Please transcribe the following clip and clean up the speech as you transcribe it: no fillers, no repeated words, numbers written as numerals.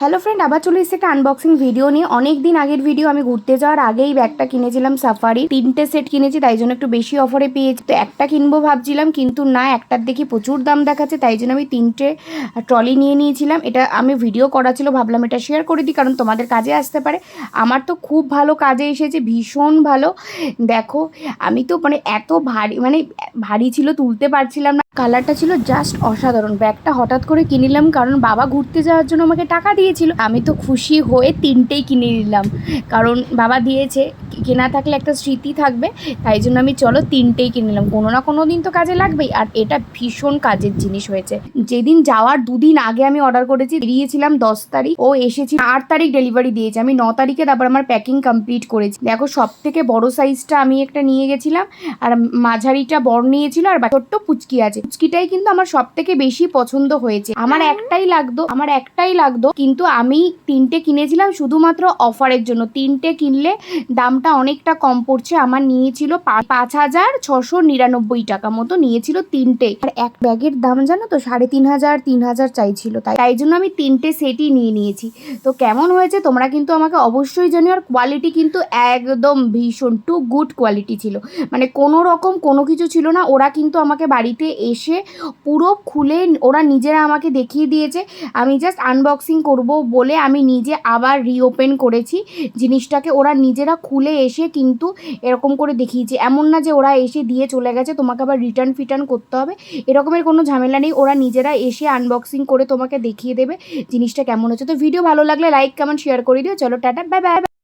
Hello friend, আবার চলে এসেছে একটা আনবক্সিং ভিডিও নিয়ে। অনেক দিন আগের ভিডিও। আমি ঘুরতে যাওয়ার আগেই ব্যাগটা কিনেছিলাম সাফারি, 3টে সেট কিনেছি, তাই জন্য একটু বেশি অফারে পেয়েছি। তো একটা কিনবো ভাবছিলাম, কিন্তু না, একটার দেখি প্রচুর দাম দেখাচ্ছে, তাই জন্য আমি 3টে ট্রলি নিয়ে নিয়েছিলাম। এটা আমি ভিডিও করা ছিল, ভাবলাম এটা শেয়ার করে দিই, কারণ তোমাদের কাজে আসতে পারে। আমার তো খুব ভালো কাজে এসেছে, ভীষণ ভালো। দেখো, আমি তো এত ভারী, ভারী ছিল, তুলতে পারছিলাম না। কালারটা ছিল জাস্ট অসাধারণ। ব্যাগটা হঠাৎ করে কিনলাম, কারণ বাবা ঘুরতে যাওয়ার জন্য আমাকে টাকা দিয়েছিল। আমি তো খুশি হয়ে 3টেই কিনে নিলাম, কারণ বাবা দিয়েছে, কেনা থাকলে একটা স্মৃতি থাকবে। তাই জন্য আমি চলো 3টেই কিনে নিলাম, কোনো না কোনো দিন তো কাজে লাগবেই। আর এটা ভীষণ কাজের জিনিস হয়েছে। যেদিন যাওয়ার 2 দিন আগে আমি অর্ডার করেছি, বেরিয়েছিলাম 10 তারিখ, ও এসেছি 8 তারিখ, ডেলিভারি দিয়েছে আমি 9 তারিখে। তারপর আমার প্যাকিং কমপ্লিট করেছি। দেখো, সব থেকে বড় সাইজটা আমি একটা নিয়ে গেছিলাম, আর মাঝারিটা বড় নিয়েছিল, আর ছোট্ট পুচকি আছে। পুচকিটাই কিন্তু আমার সব থেকে বেশি পছন্দ হয়েছে। আমার একটাই লাগতো, কিন্তু আমি 3টে কিনেছিলাম শুধুমাত্র অফারের জন্য। 3টে কিনলে দামটা অনেকটা কম পড়ছে। আমার নিয়েছিল 5,699 টাকা মতো নিয়েছিল 3টে। আর এক ব্যাগের দাম জানো তো 3,500 3,000 চাইছিল। তাই জন্য আমি 3টে সেটই নিয়ে নিয়েছি। তো কেমন হয়েছে তোমরা কিন্তু আমাকে অবশ্যই জানিও। আর কোয়ালিটি কিন্তু একদম ভীষণ টু গুড কোয়ালিটি ছিল, কোনো রকম কোনো কিছু ছিল না। ওরা কিন্তু আমাকে বাড়িতে এসে পুরো খুলে ওরা নিজেরা আমাকে দেখিয়ে দিয়েছে। আমি জাস্ট আনবক্সিং করব বলে আমি নিজে আবার রিওপেন করেছি জিনিসটাকে। ওরা নিজেরা খুলে এসে কিন্তু এরকম করে দেখিয়েছে। এমন না যে ওরা এসে দিয়ে চলে গেছে, তোমাকে আবার রিটার্ন ফিটার্ন করতে হবে, এরকমের কোনো ঝামেলা নেই। ওরা নিজেরা এসে আনবক্সিং করে তোমাকে দেখিয়ে দেবে জিনিসটা কেমন হচ্ছে। তো ভিডিও ভালো লাগলে লাইক কমেন্ট শেয়ার করে দিও। চলো টাটা, বাই বাই।